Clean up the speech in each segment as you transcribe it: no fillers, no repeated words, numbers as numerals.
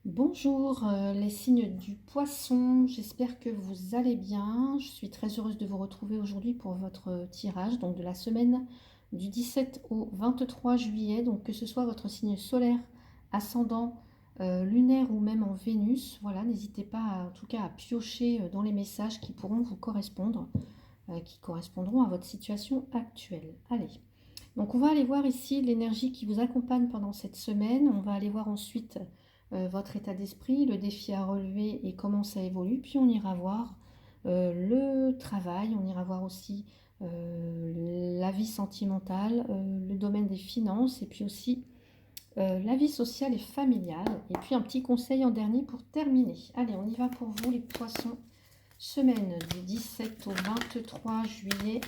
Bonjour, les signes du poisson, j'espère que vous allez bien. Je suis très heureuse de vous retrouver aujourd'hui pour votre tirage, donc de la semaine du 17 au 23 juillet. Donc que ce soit votre signe solaire, ascendant, lunaire ou même en Vénus, voilà, n'hésitez pas en tout cas à piocher dans les messages qui pourront vous correspondre, qui correspondront à votre situation actuelle. Allez, donc on va aller voir ici l'énergie qui vous accompagne pendant cette semaine. On va aller voir ensuite votre état d'esprit, le défi à relever et comment ça évolue. Puis on ira voir le travail, on ira voir aussi la vie sentimentale, le domaine des finances et puis aussi la vie sociale et familiale. Et puis un petit conseil en dernier pour terminer. Allez, on y va pour vous les poissons. Semaine du 17 au 23 juillet.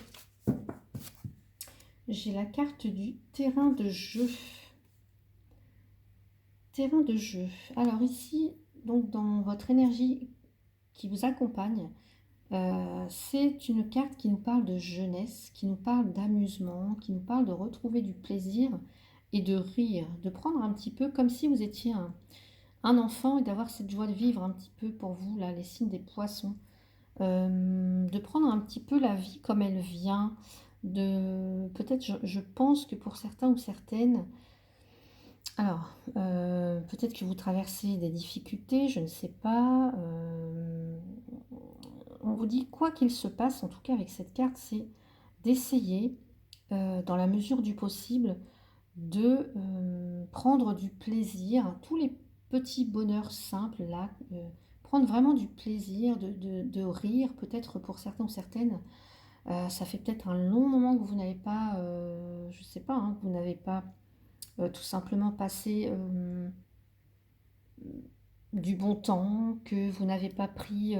J'ai la carte du terrain de jeu. Terrain de jeu. Alors ici, donc dans votre énergie qui vous accompagne, c'est une carte qui nous parle de jeunesse, qui nous parle d'amusement, qui nous parle de retrouver du plaisir et de rire, de prendre un petit peu comme si vous étiez un enfant et d'avoir cette joie de vivre un petit peu pour vous, là, les signes des poissons. De prendre un petit peu la vie comme elle vient, de peut-être je pense que pour certains ou certaines, alors peut-être que vous traversez des difficultés, je ne sais pas. On vous dit quoi qu'il se passe, en tout cas avec cette carte, c'est d'essayer, dans la mesure du possible, de prendre du plaisir, tous les petits bonheurs simples là, prendre vraiment du plaisir, de rire, peut-être pour certains ou certaines. Ça fait peut-être un long moment que vous n'avez pas, je ne sais pas, hein, que vous n'avez pas tout simplement passé du bon temps, que vous n'avez pas pris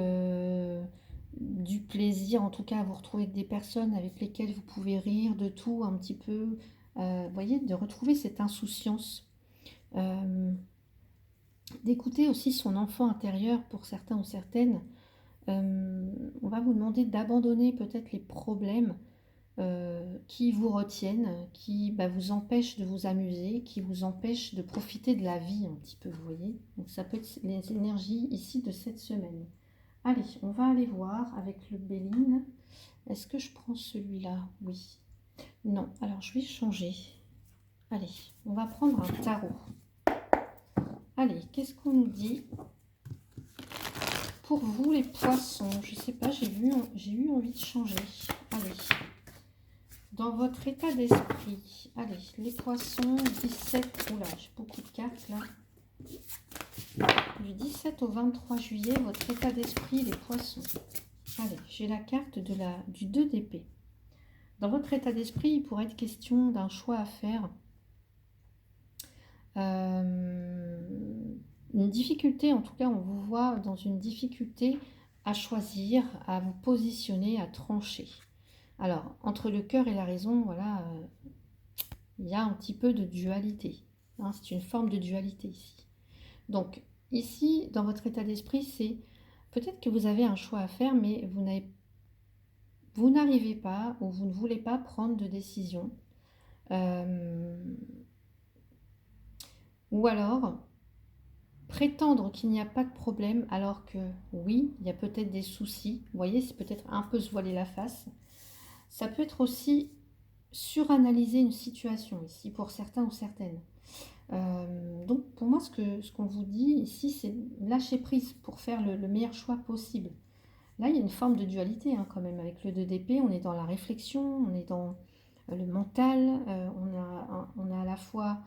du plaisir, en tout cas à vous retrouver avec des personnes avec lesquelles vous pouvez rire de tout un petit peu. Vous voyez, de retrouver cette insouciance. Euh, D'écouter aussi son enfant intérieur pour certains ou certaines. On va vous demander d'abandonner peut-être les problèmes qui vous retiennent, qui vous empêchent de vous amuser, qui vous empêchent de profiter de la vie un petit peu, vous voyez. Donc ça peut être les énergies ici de cette semaine. Allez, on va aller voir avec le Béline. Est-ce que je prends celui-là? Oui. Non, alors je vais changer. Allez, on va prendre un tarot. Allez, qu'est-ce qu'on nous dit pour vous les poissons? Je sais pas, j'ai eu envie de changer. Allez, dans votre état d'esprit, allez, les poissons, 17, oula, j'ai beaucoup de cartes là. Du 17 au 23 juillet, votre état d'esprit, les poissons. Allez, j'ai la carte du 2 d'épée. Dans votre état d'esprit, il pourrait être question d'un choix à faire. Une difficulté, en tout cas, on vous voit dans une difficulté à choisir, à vous positionner, à trancher. Alors, entre le cœur et la raison, voilà, il y a un petit peu de dualité. Hein, c'est une forme de dualité ici. Donc, ici, dans votre état d'esprit, c'est peut-être que vous avez un choix à faire, mais vous n'arrivez pas ou vous ne voulez pas prendre de décision. Ou alors, prétendre qu'il n'y a pas de problème alors que oui, il y a peut-être des soucis. Vous voyez, c'est peut-être un peu se voiler la face. Ça peut être aussi suranalyser une situation ici pour certains ou certaines. Donc pour moi, ce qu'on vous dit ici, c'est lâcher prise pour faire le meilleur choix possible. Là, il y a une forme de dualité hein, quand même. Avec le 2 d'épée, on est dans la réflexion, on est dans le mental, on a à la fois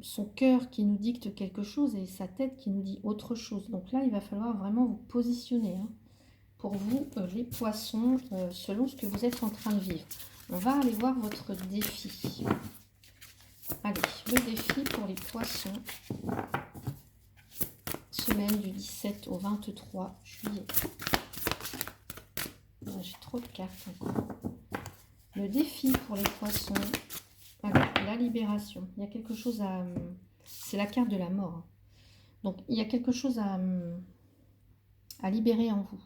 son cœur qui nous dicte quelque chose et sa tête qui nous dit autre chose. Donc là, il va falloir vraiment vous positionner hein, pour vous, les poissons, selon ce que vous êtes en train de vivre. On va aller voir votre défi. Allez, le défi pour les poissons, semaine du 17 au 23 juillet. J'ai trop de cartes encore. Le défi pour les poissons, alors, la libération. Il y a quelque chose à... C'est la carte de la mort. Donc, il y a quelque chose à libérer en vous.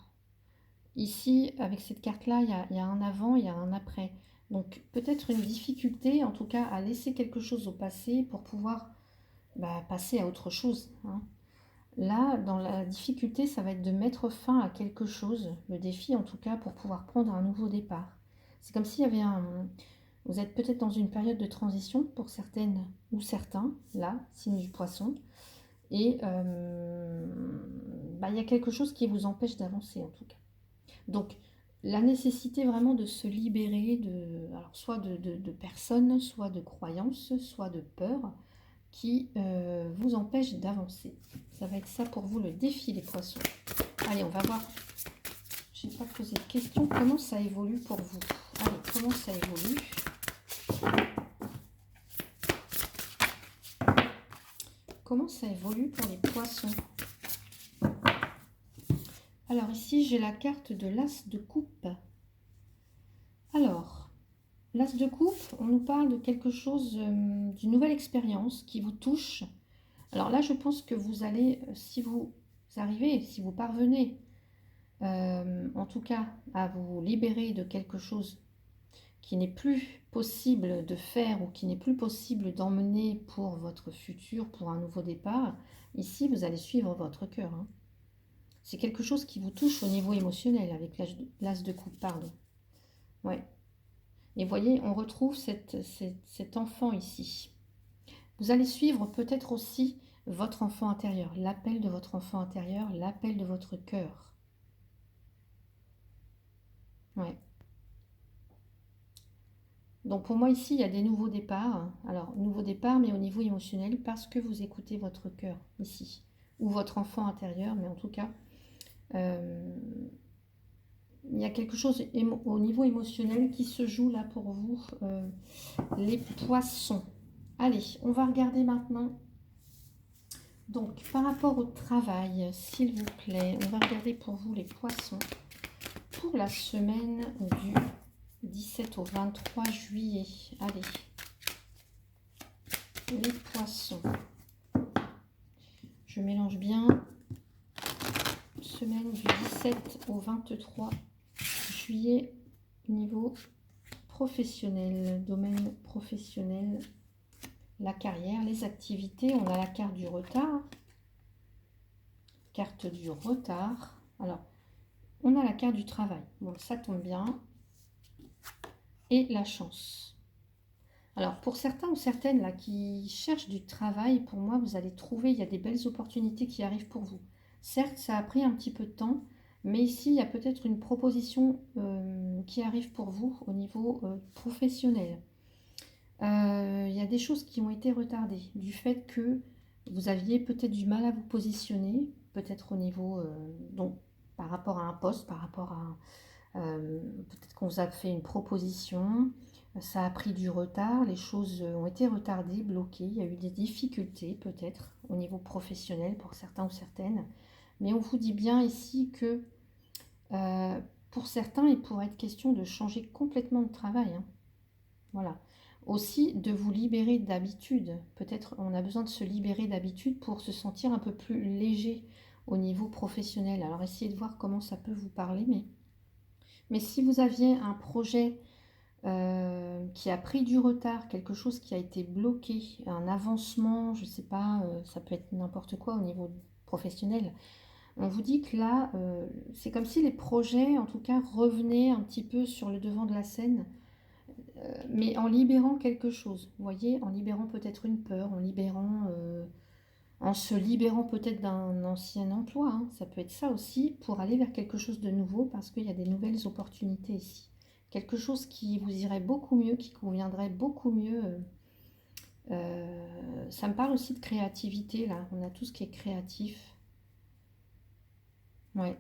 Ici, avec cette carte-là, il y a un avant, il y a un après. Donc, peut-être une difficulté, en tout cas, à laisser quelque chose au passé pour pouvoir bah, passer à autre chose, hein. Là, dans la difficulté, ça va être de mettre fin à quelque chose, le défi en tout cas, pour pouvoir prendre un nouveau départ. C'est comme s'il y avait un... Vous êtes peut-être dans une période de transition pour certaines ou certains, là, signe du poisson, et bah, il y a quelque chose qui vous empêche d'avancer en tout cas. Donc, la nécessité vraiment de se libérer de, alors, soit de personnes, soit de croyances, soit de peurs qui vous empêchent d'avancer. Ça va être ça pour vous le défi, les poissons. Allez, on va voir. Je n'ai pas posé de questions. Comment ça évolue pour vous? Allez, comment ça évolue? Comment ça évolue pour les poissons? Alors ici, j'ai la carte de l'As de coupe. Alors, l'As de coupe, on nous parle de quelque chose, d'une nouvelle expérience qui vous touche. Alors là, je pense que vous allez, si vous arrivez, si vous parvenez, en tout cas, à vous libérer de quelque chose qui n'est plus possible de faire ou qui n'est plus possible d'emmener pour votre futur, pour un nouveau départ, ici, vous allez suivre votre cœur, hein. C'est quelque chose qui vous touche au niveau émotionnel avec l'As de coupe, pardon. Ouais. Et voyez, on retrouve cet enfant ici. Vous allez suivre peut-être aussi votre enfant intérieur, l'appel de votre enfant intérieur, l'appel de votre cœur. Ouais. Donc pour moi ici, il y a des nouveaux départs. Alors, nouveaux départs, mais au niveau émotionnel, parce que vous écoutez votre cœur ici. Ou votre enfant intérieur, mais en tout cas, il y a quelque chose au niveau émotionnel qui se joue là pour vous, les poissons. Allez, on va regarder maintenant. Donc, par rapport au travail, s'il vous plaît, on va regarder pour vous les poissons pour la semaine du 17 au 23 juillet. Allez, les poissons. Je mélange bien. Semaine du 17 au 23 juillet, niveau professionnel, domaine professionnel, la carrière, les activités. On a la carte du retard. Carte du retard. Alors, on a la carte du travail. Bon, ça tombe bien. Et la chance. Alors, pour certains ou certaines là qui cherchent du travail, pour moi, vous allez trouver, il y a des belles opportunités qui arrivent pour vous. Certes, ça a pris un petit peu de temps, mais ici, il y a peut-être une proposition qui arrive pour vous au niveau professionnel. Il y a des choses qui ont été retardées du fait que vous aviez peut-être du mal à vous positionner, peut-être au niveau, donc par rapport à un poste, par rapport à... peut-être qu'on vous a fait une proposition, ça a pris du retard, les choses ont été retardées, bloquées, il y a eu des difficultés peut-être au niveau professionnel pour certains ou certaines, mais on vous dit bien ici que pour certains, il pourrait être question de changer complètement de travail, hein. Voilà. Aussi de vous libérer d'habitude. Peut-être on a besoin de se libérer d'habitude pour se sentir un peu plus léger au niveau professionnel. Alors essayez de voir comment ça peut vous parler, mais si vous aviez un projet qui a pris du retard, quelque chose qui a été bloqué, un avancement, je ne sais pas, ça peut être n'importe quoi au niveau professionnel, on vous dit que là, c'est comme si les projets, en tout cas, revenaient un petit peu sur le devant de la scène, mais en libérant quelque chose, vous voyez, en libérant peut-être une peur, en se libérant peut-être d'un ancien emploi, hein. Ça peut être ça aussi, pour aller vers quelque chose de nouveau, parce qu'il y a des nouvelles opportunités ici. Quelque chose qui vous irait beaucoup mieux, qui conviendrait beaucoup mieux. Ça me parle aussi de créativité, là. On a tout ce qui est créatif. Ouais.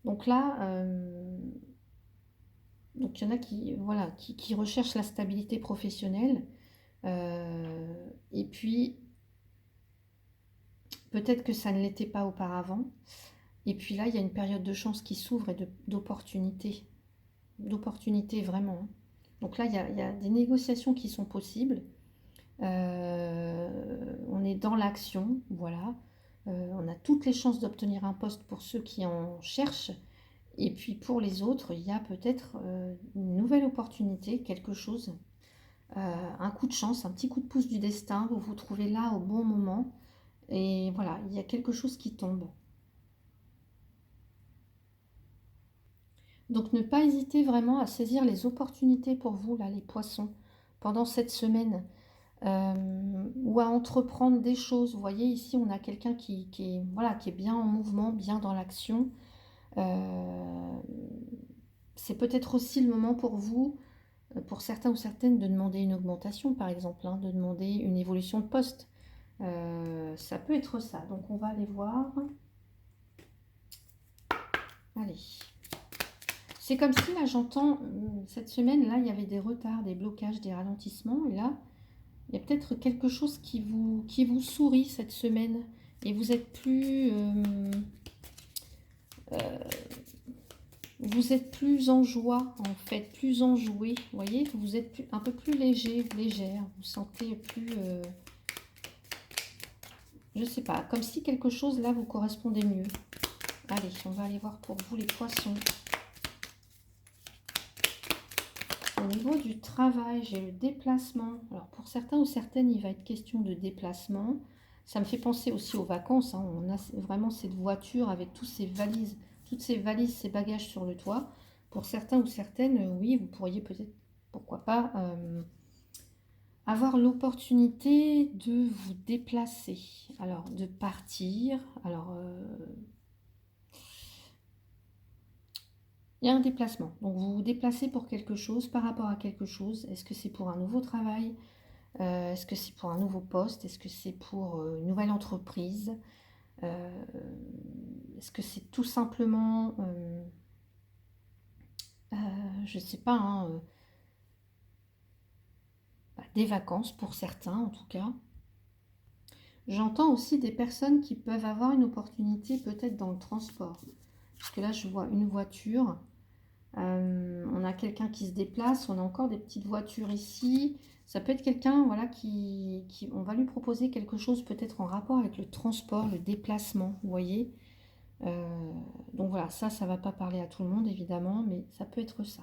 Donc là, donc il y en a qui, voilà, qui recherchent la stabilité professionnelle. Et puis, peut-être que ça ne l'était pas auparavant. Et puis là, il y a une période de chance qui s'ouvre et d'opportunités. D'opportunités vraiment, hein. Donc là, il y a des négociations qui sont possibles. On est dans l'action, voilà. On a toutes les chances d'obtenir un poste pour ceux qui en cherchent. Et puis pour les autres, il y a peut-être une nouvelle opportunité, quelque chose. un coup de chance, un petit coup de pouce du destin, vous vous trouvez là au bon moment. Et voilà, il y a quelque chose qui tombe. Donc ne pas hésiter vraiment à saisir les opportunités pour vous, là, les poissons, pendant cette semaine. Ou à entreprendre des choses. Vous voyez, ici, on a quelqu'un voilà, qui est bien en mouvement, bien dans l'action. Euh, c'est peut-être aussi le moment pour vous, pour certains ou certaines, de demander une augmentation, par exemple, hein, de demander une évolution de poste. Ça peut être ça. Donc, on va aller voir. Allez. C'est comme si, là, j'entends, cette semaine, là, il y avait des retards, des blocages, des ralentissements. Et là, il y a peut-être quelque chose qui vous sourit cette semaine. Et vous êtes plus en joie, en fait, plus enjoué. Vous voyez, vous êtes un peu plus léger, légère. Vous sentez plus, je sais pas, comme si quelque chose là vous correspondait mieux. Allez, on va aller voir pour vous les poissons. Au niveau du travail, j'ai le déplacement. Alors pour certains ou certaines, il va être question de déplacement. Ça me fait penser aussi aux vacances, hein. On a vraiment cette voiture avec toutes ces valises, ces bagages sur le toit. Pour certains ou certaines, oui, vous pourriez peut-être, pourquoi pas, avoir l'opportunité de vous déplacer. Alors, de partir. Alors, il y a un déplacement. Donc, vous vous déplacez pour quelque chose, par rapport à quelque chose. Est-ce que c'est pour un nouveau travail? Est-ce que c'est pour un nouveau poste? Est-ce que c'est pour une nouvelle entreprise? Euh, Est-ce que c'est tout simplement, je ne sais pas, hein, des vacances pour certains en tout cas. J'entends aussi des personnes qui peuvent avoir une opportunité peut-être dans le transport. Parce que là, je vois une voiture. On a quelqu'un qui se déplace. On a encore des petites voitures ici. Ça peut être quelqu'un, voilà, on va lui proposer quelque chose peut-être en rapport avec le transport, le déplacement, vous voyez. Donc voilà, ça ne va pas parler à tout le monde évidemment, mais ça peut être ça.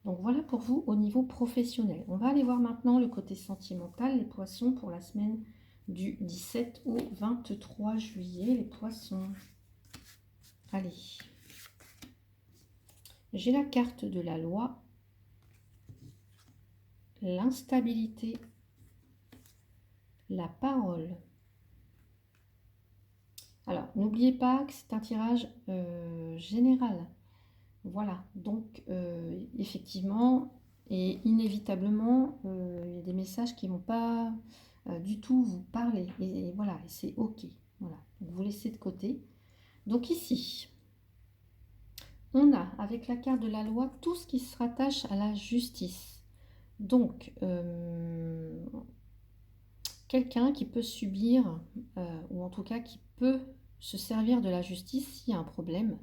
Donc voilà pour vous au niveau professionnel. On va aller voir maintenant le côté sentimental, les poissons pour la semaine du 17 au 23 juillet, les poissons. Allez. J'ai la carte de la loi, l'instabilité, la parole. Alors, n'oubliez pas que c'est un tirage général. Voilà, donc effectivement et inévitablement, il y a des messages qui ne vont pas du tout vous parler. Et voilà, c'est OK. Voilà, donc vous laissez de côté. Donc ici, on a avec la carte de la loi tout ce qui se rattache à la justice. Donc, quelqu'un qui peut subir, ou en tout cas qui peut se servir de la justice s'il y a un problème.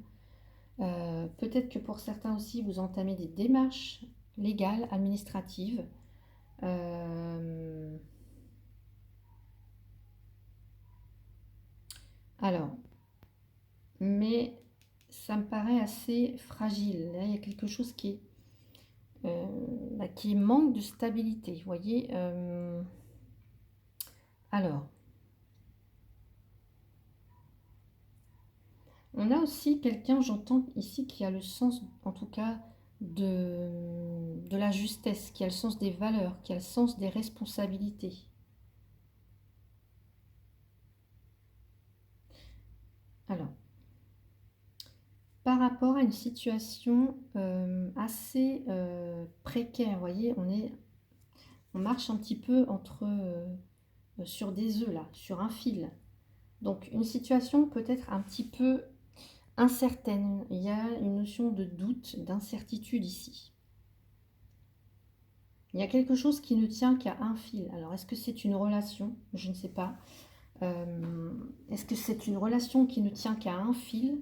Peut-être que pour certains aussi, vous entamez des démarches légales, administratives. Alors, mais ça me paraît assez fragile. Là, il y a quelque chose qui manque de stabilité. Vous voyez. Alors, on a aussi quelqu'un, j'entends ici, qui a le sens, en tout cas, de la justesse, qui a le sens des valeurs, qui a le sens des responsabilités. Alors, par rapport à une situation assez précaire, vous voyez, on marche un petit peu sur des œufs, là, sur un fil. Donc, une situation peut-être un petit peu incertaine. Il y a une notion de doute, d'incertitude ici. Il y a quelque chose qui ne tient qu'à un fil. Alors, est-ce que c'est une relation? Je ne sais pas. Est-ce que c'est une relation qui ne tient qu'à un fil?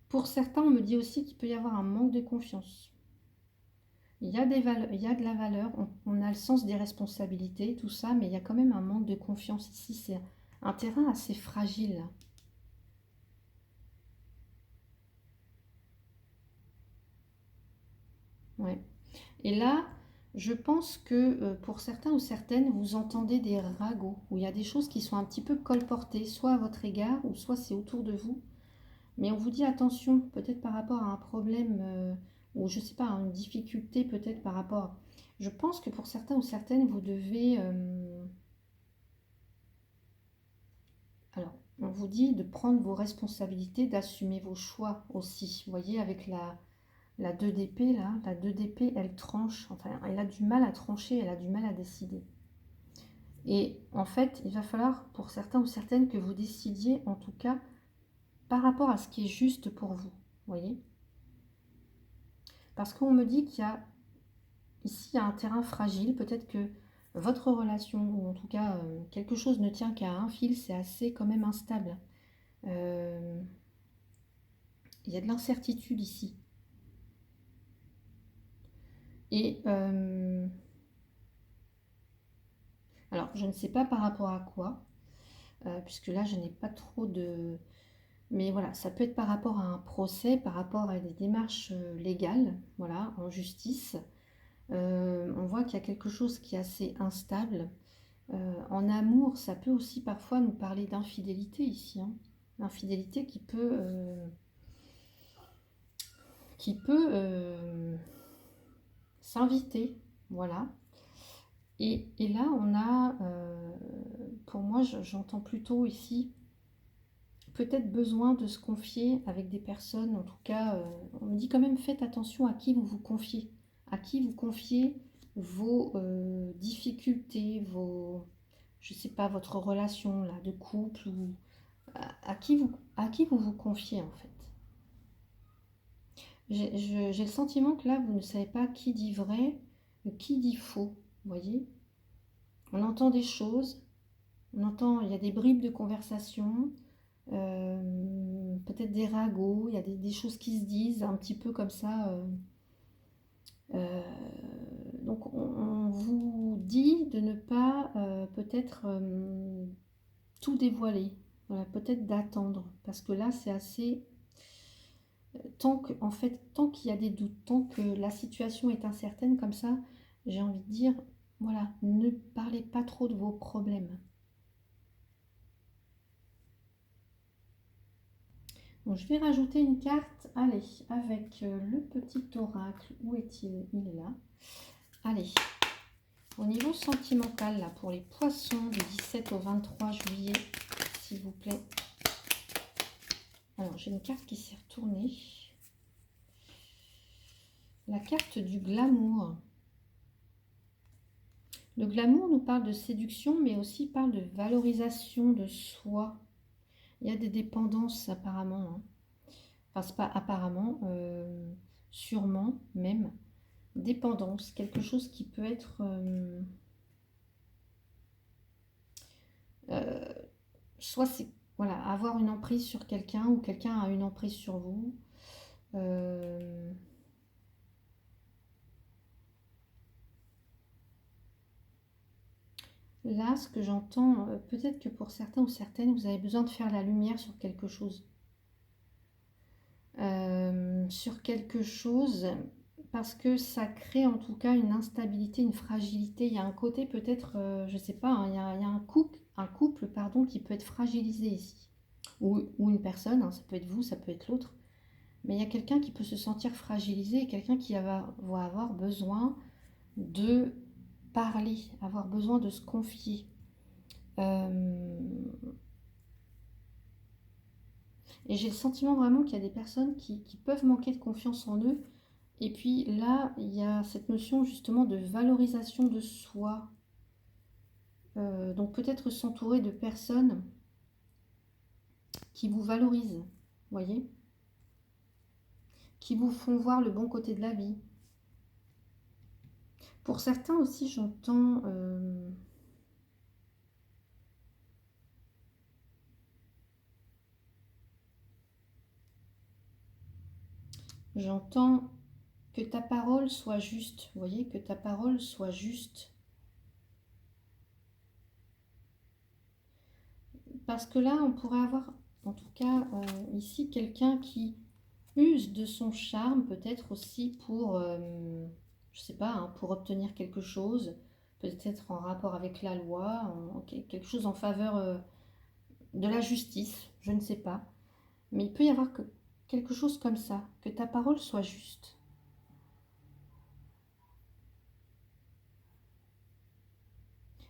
Pour certains, on me dit aussi qu'il peut y avoir un manque de confiance. Il y a il y a de la valeur, on a le sens des responsabilités, tout ça, mais il y a quand même un manque de confiance ici. C'est un terrain assez fragile. Ouais. Et là, je pense que pour certains ou certaines, vous entendez des ragots, où il y a des choses qui sont un petit peu colportées, soit à votre égard, ou soit c'est autour de vous. Mais on vous dit attention, peut-être par rapport à un problème, ou je sais pas, à une difficulté peut-être par rapport. Je pense que pour certains ou certaines, vous devez. Alors, on vous dit de prendre vos responsabilités, d'assumer vos choix aussi. Vous voyez, avec la 2 d'épée, là, la 2 d'épée, elle tranche. Enfin, elle a du mal à trancher, elle a du mal à décider. Et en fait, il va falloir, pour certains ou certaines, que vous décidiez, en tout cas, par rapport à ce qui est juste pour vous. Vous voyez? Parce qu'on me dit qu'il y a ici, il y a un terrain fragile. Peut-être que votre relation, ou en tout cas quelque chose ne tient qu'à un fil, c'est assez quand même instable. Euh, il y a de l'incertitude ici. Et alors, je ne sais pas par rapport à quoi, puisque là, je n'ai pas trop de... Mais voilà, ça peut être par rapport à un procès, par rapport à des démarches légales, voilà, en justice. On voit qu'il y a quelque chose qui est assez instable. En amour, ça peut aussi parfois nous parler d'infidélité ici, hein. L'infidélité qui peut s'inviter, voilà. Et là, on a, pour moi, j'entends plutôt ici, peut-être besoin de se confier avec des personnes, en tout cas, on me dit quand même, faites attention à qui vous vous confiez, à qui vous confiez vos difficultés, vos, je sais pas, votre relation là, de couple, ou à qui vous vous confiez en fait. J'ai le sentiment que là, vous ne savez pas qui dit vrai, qui dit faux, vous voyez. On entend des choses, on entend, il y a des bribes de conversation, peut-être des ragots, il y a des choses qui se disent un petit peu comme ça. Euh, donc on vous dit de ne pas peut-être tout dévoiler, voilà, peut-être d'attendre, parce que là c'est assez... Tant que, en fait, tant qu'il y a des doutes, tant que la situation est incertaine comme ça, j'ai envie de dire, voilà, ne parlez pas trop de vos problèmes. Donc, je vais rajouter une carte, allez, avec le petit oracle. Où est-il? Il est là. Allez, au niveau sentimental, là, pour les poissons du 17 au 23 juillet, s'il vous plaît. Alors, j'ai une carte qui s'est retournée. La carte du glamour. Le glamour nous parle de séduction, mais aussi parle de valorisation de soi. Il y a des dépendances apparemment, hein. Enfin, c'est pas apparemment, sûrement même. Dépendance, quelque chose qui peut être euh, soit c'est voilà, avoir une emprise sur quelqu'un ou quelqu'un a une emprise sur vous. Euh, Là, ce que j'entends, peut-être que pour certains ou certaines, vous avez besoin de faire la lumière sur quelque chose. Sur quelque chose, parce que ça crée en tout cas une instabilité, une fragilité. Il y a un côté peut-être, je ne sais pas, hein, il y a un couple pardon, qui peut être fragilisé ici. Ou une personne, hein, ça peut être vous, ça peut être l'autre. Mais il y a quelqu'un qui peut se sentir fragilisé et quelqu'un qui va avoir besoin de parler, avoir besoin de se confier. Euh, et j'ai le sentiment vraiment qu'il y a des personnes qui peuvent manquer de confiance en eux. Et puis là, il y a cette notion justement de valorisation de soi. Donc peut-être s'entourer de personnes qui vous valorisent, vous voyez, qui vous font voir le bon côté de la vie. Pour certains aussi, j'entends que ta parole soit juste, vous voyez, que ta parole soit juste. Parce que là, on pourrait avoir, en tout cas, ici, quelqu'un qui use de son charme peut-être aussi pour, je sais pas, hein, pour obtenir quelque chose, peut-être en rapport avec la loi, quelque chose en faveur de la justice, je ne sais pas. Mais il peut y avoir que quelque chose comme ça, que ta parole soit juste.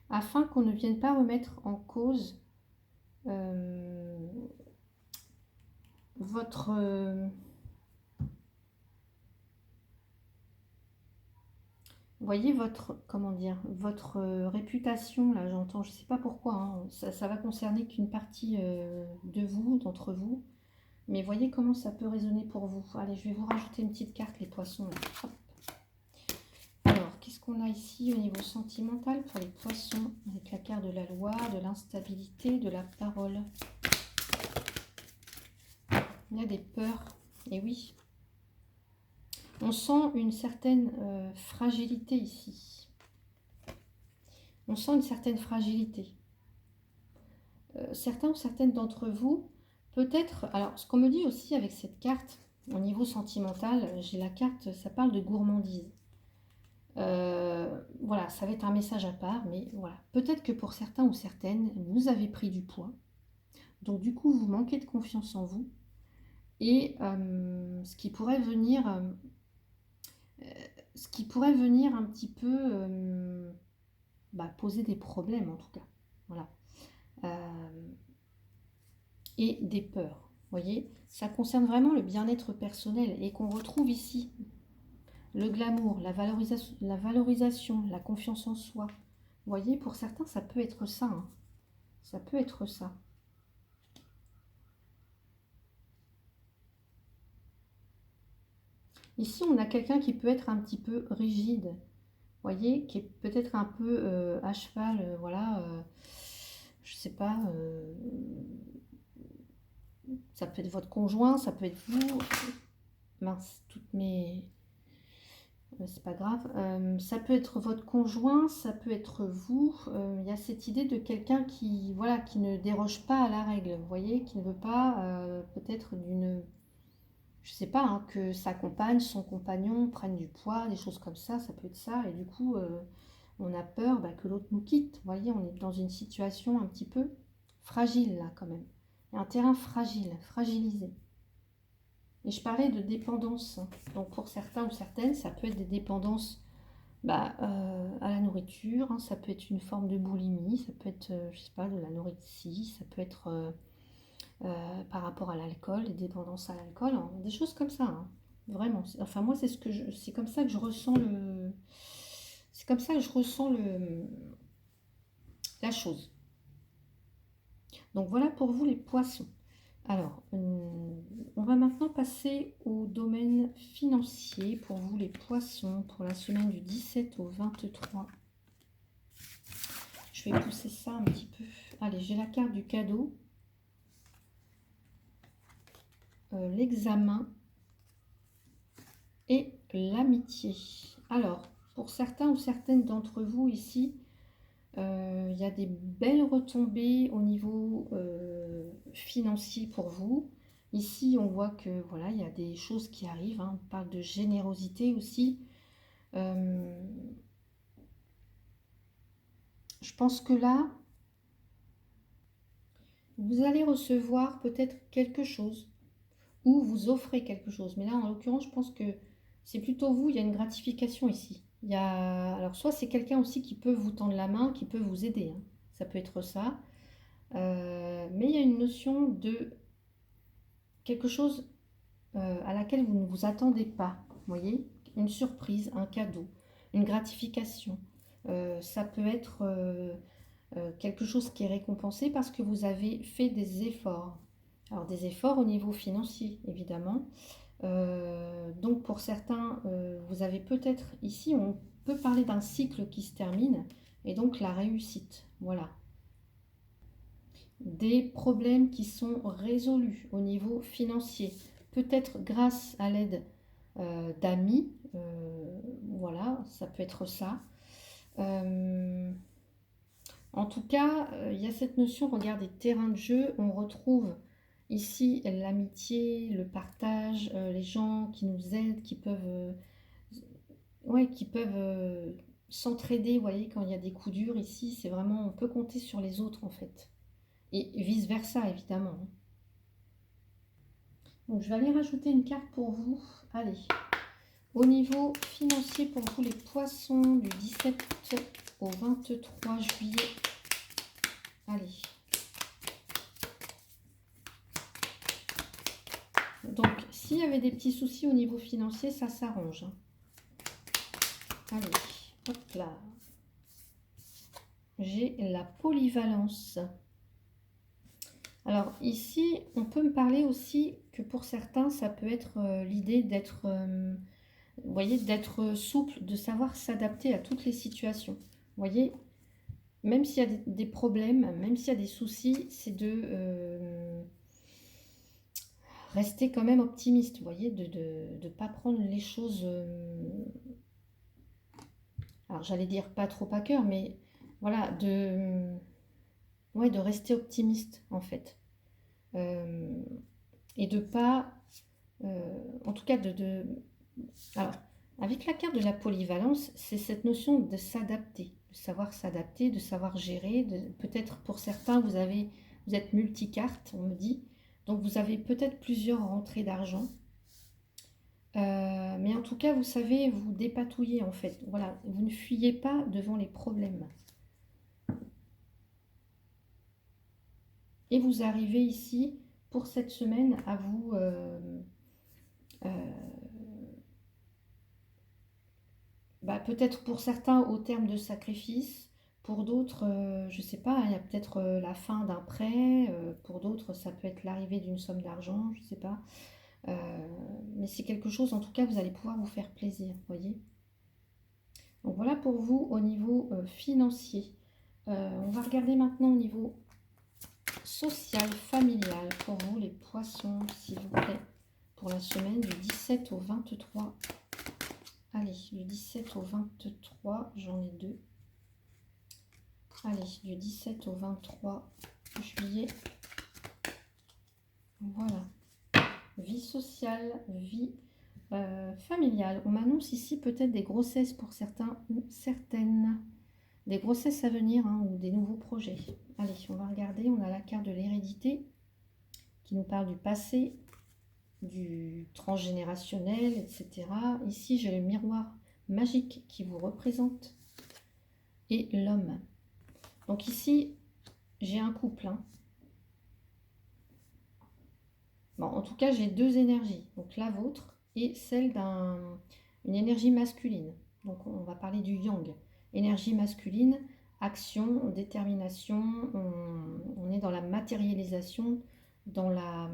Afin qu'on ne vienne pas remettre en cause votre... vous voyez votre, comment dire, votre réputation, là j'entends, je ne sais pas pourquoi, hein, ça va concerner qu'une partie de vous, d'entre vous, mais voyez comment ça peut résonner pour vous. Allez, je vais vous rajouter une petite carte, les poissons. Là. Hop. Alors, qu'est-ce qu'on a ici au niveau sentimental pour les poissons, avec la carte de la loi, de l'instabilité, de la parole. Il y a des peurs, et oui. On sent une certaine fragilité ici. On sent une certaine fragilité. Certains ou certaines d'entre vous, peut-être... Alors, ce qu'on me dit aussi avec cette carte, au niveau sentimental, j'ai la carte, ça parle de gourmandise. Voilà, ça va être un message à part, mais voilà. Peut-être que pour certains ou certaines, vous avez pris du poids. Donc, du coup, vous manquez de confiance en vous. Et ce qui pourrait venir... un petit peu poser des problèmes en tout cas. Voilà. Et des peurs. Vous voyez, ça concerne vraiment le bien-être personnel et qu'on retrouve ici le glamour, la valorisation, la confiance en soi. Vous voyez, pour certains, ça peut être ça. Hein. Ça peut être ça. Ici, on a quelqu'un qui peut être un petit peu rigide. Vous voyez, qui est peut-être un peu à cheval, voilà, je sais pas, ça peut être votre conjoint, ça peut être vous, mince, toutes mes, c'est pas grave, ça peut être votre conjoint, ça peut être vous, il y a cette idée de quelqu'un qui, voilà, qui ne déroge pas à la règle, vous voyez, qui ne veut pas, peut-être d'une, je sais pas, hein, que sa compagne, son compagnon prennent du poids, des choses comme ça peut être ça, et du coup, on a peur que l'autre nous quitte. Vous voyez, on est dans une situation un petit peu fragile là quand même. Il y a un terrain fragile, fragilisé. Et je parlais de dépendance. Donc pour certains ou certaines, ça peut être des dépendances à la nourriture, hein. Ça peut être une forme de boulimie, ça peut être, je sais pas, de la nourritie, ça peut être par rapport à l'alcool, des dépendances à l'alcool, hein. Des choses comme ça, hein. Vraiment. Enfin moi, c'est comme ça que je ressens c'est comme ça que je ressens la chose. Donc voilà pour vous les poissons. Alors, on va maintenant passer au domaine financier pour vous les poissons pour la semaine du 17 au 23. Je vais pousser ça un petit peu. Allez, j'ai la carte du cadeau, l'examen et l'amitié. Alors, pour certains ou certaines d'entre vous ici, il y a des belles retombées au niveau financier pour vous. Ici, on voit que voilà, il y a des choses qui arrivent. Hein. On parle de générosité aussi. Je pense que là, vous allez recevoir peut-être quelque chose ou vous offrez quelque chose. Mais là, en l'occurrence, je pense que c'est plutôt vous. Il y a une gratification ici. Alors, soit c'est quelqu'un aussi qui peut vous tendre la main, qui peut vous aider. Hein. Ça peut être ça. Mais il y a une notion de quelque chose à laquelle vous ne vous attendez pas. Vous voyez, une surprise, un cadeau, une gratification. Ça peut être quelque chose qui est récompensé parce que vous avez fait des efforts. Alors des efforts au niveau financier, évidemment. Donc pour certains, vous avez peut-être, ici on peut parler d'un cycle qui se termine, et donc la réussite, voilà. Des problèmes qui sont résolus au niveau financier, peut-être grâce à l'aide d'amis, voilà, ça peut être ça. En tout cas, il y a cette notion, regardez, terrain de jeu, on retrouve ici, l'amitié, le partage, les gens qui nous aident, qui peuvent, ouais, qui peuvent s'entraider, vous voyez, quand il y a des coups durs ici, c'est vraiment, on peut compter sur les autres en fait. Et vice-versa, évidemment. Donc, je vais aller rajouter une carte pour vous. Allez, au niveau financier pour vous, les poissons, du 17 au 23 juillet. Allez. Donc, s'il y avait des petits soucis au niveau financier, ça s'arrange. Allez, hop là. J'ai la polyvalence. Alors ici, on peut me parler aussi que pour certains, ça peut être l'idée d'être, vous voyez, d'être souple, de savoir s'adapter à toutes les situations. Vous voyez, même s'il y a des problèmes, même s'il y a des soucis, c'est de rester quand même optimiste, vous voyez, de ne pas prendre les choses, alors j'allais dire pas trop à cœur, mais voilà, ouais, de rester optimiste en fait. Et de pas, en tout cas alors, avec la carte de la polyvalence, c'est cette notion de s'adapter, de savoir s'adapter, de savoir gérer. Peut-être pour certains, vous êtes multicarte, on me dit. Donc vous avez peut-être plusieurs rentrées d'argent. Mais en tout cas, vous savez vous dépatouiller en fait. Voilà, vous ne fuyez pas devant les problèmes. Et vous arrivez ici pour cette semaine à vous peut-être pour certains au terme de sacrifice, pour d'autres, je ne sais pas, il y a peut-être la fin d'un prêt, pour d'autres ça peut être l'arrivée d'une somme d'argent, je ne sais pas. Mais c'est quelque chose, en tout cas, vous allez pouvoir vous faire plaisir, vous voyez. Donc voilà pour vous au niveau financier. On va regarder maintenant au niveau social, familial, pour vous les poissons, s'il vous plaît, pour la semaine du 17 au 23. Allez, du 17 au 23, j'en ai deux. Allez, du 17 au 23 juillet. Voilà. Vie sociale, vie familiale. On m'annonce ici peut-être des grossesses pour certains ou certaines. Des grossesses à venir hein, ou des nouveaux projets. Allez, on va regarder. On a la carte de l'hérédité qui nous parle du passé, du transgénérationnel, etc. Ici, j'ai le miroir magique qui vous représente et l'homme. Donc ici, j'ai un couple. Hein. Bon, en tout cas, j'ai deux énergies. Donc la vôtre et celle d'une énergie masculine. Donc on va parler du yang. Énergie masculine, action, détermination. On est dans la matérialisation, dans la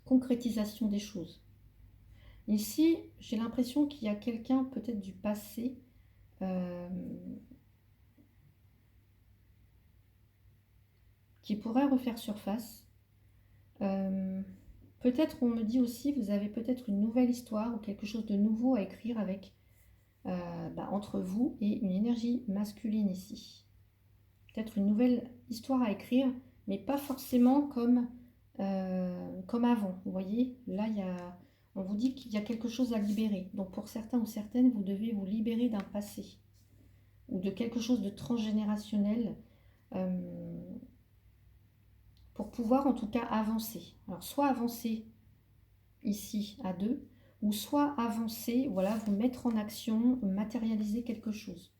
concrétisation des choses. Ici, j'ai l'impression qu'il y a quelqu'un peut-être du passé qui pourrait refaire surface. Peut-être on me dit aussi, vous avez peut-être une nouvelle histoire ou quelque chose de nouveau à écrire avec entre vous et une énergie masculine ici. Peut-être une nouvelle histoire à écrire, mais pas forcément comme avant. Vous voyez, là, on vous dit qu'il y a quelque chose à libérer. Donc pour certains ou certaines, vous devez vous libérer d'un passé ou de quelque chose de transgénérationnel pour pouvoir en tout cas avancer. Alors soit avancer ici à deux, ou soit avancer, voilà, vous mettre en action, matérialiser quelque chose.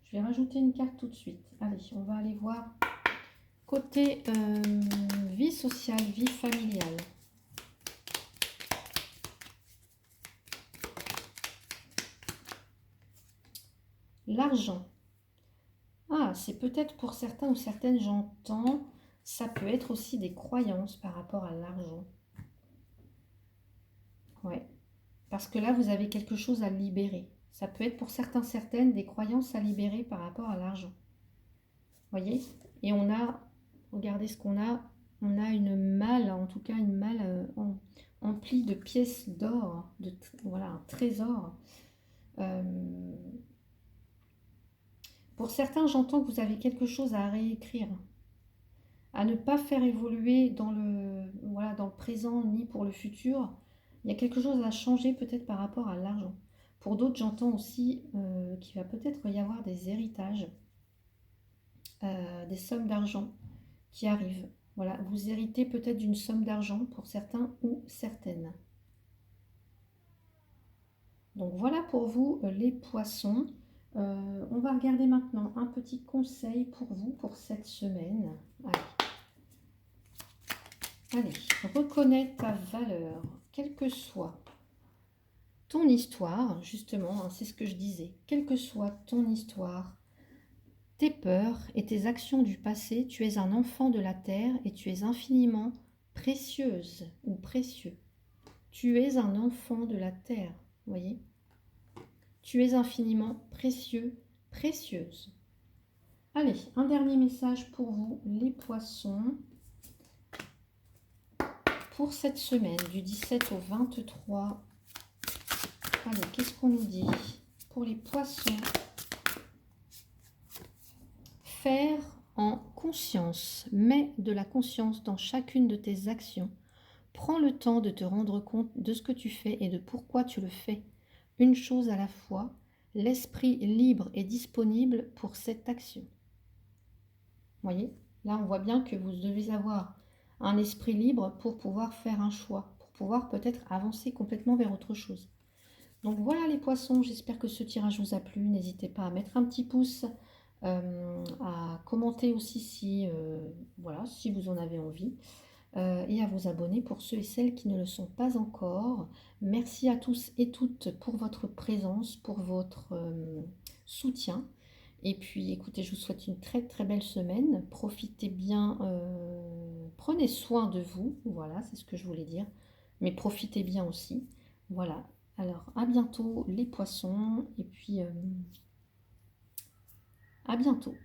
Je vais rajouter une carte tout de suite. Allez, on va aller voir côté vie sociale, vie familiale. L'argent. Ah, c'est peut-être pour certains ou certaines, j'entends, ça peut être aussi des croyances par rapport à l'argent. Ouais, parce que là, vous avez quelque chose à libérer. Ça peut être pour certains, certaines, des croyances à libérer par rapport à l'argent. Voyez? Et on a, regardez ce qu'on a. On a une malle, en tout cas une malle emplie de pièces d'or, voilà, un trésor. Pour certains, j'entends que vous avez quelque chose à réécrire, à ne pas faire évoluer dans le, voilà, dans le présent ni pour le futur. Il y a quelque chose à changer peut-être par rapport à l'argent. Pour d'autres, j'entends aussi qu'il va peut-être y avoir des héritages, des sommes d'argent qui arrivent. Voilà, vous héritez peut-être d'une somme d'argent pour certains ou certaines. Donc voilà pour vous les poissons. On va regarder maintenant un petit conseil pour vous pour cette semaine. Allez, reconnais ta valeur, quelle que soit ton histoire, justement, hein, c'est ce que je disais, quelle que soit ton histoire, tes peurs et tes actions du passé, tu es un enfant de la terre et tu es infiniment précieuse ou précieux. Tu es un enfant de la terre, voyez? Tu es infiniment précieux, précieuse. Allez, un dernier message pour vous, les poissons. Pour cette semaine, du 17 au 23. Allez, qu'est-ce qu'on nous dit? Pour les poissons, faire en conscience, mets de la conscience dans chacune de tes actions. Prends le temps de te rendre compte de ce que tu fais et de pourquoi tu le fais. Une chose à la fois, l'esprit libre et disponible pour cette action. Voyez, là on voit bien que vous devez avoir un esprit libre pour pouvoir faire un choix, pour pouvoir peut-être avancer complètement vers autre chose. Donc voilà les poissons, j'espère que ce tirage vous a plu. N'hésitez pas à mettre un petit pouce, à commenter aussi si, voilà, si vous en avez envie, et à vous abonner pour ceux et celles qui ne le sont pas encore. Merci à tous et toutes pour votre présence, pour votre soutien. Et puis écoutez, je vous souhaite une très très belle semaine. Profitez bien, prenez soin de vous, voilà, c'est ce que je voulais dire. Mais profitez bien aussi. Voilà. Alors, à bientôt les poissons et puis à bientôt.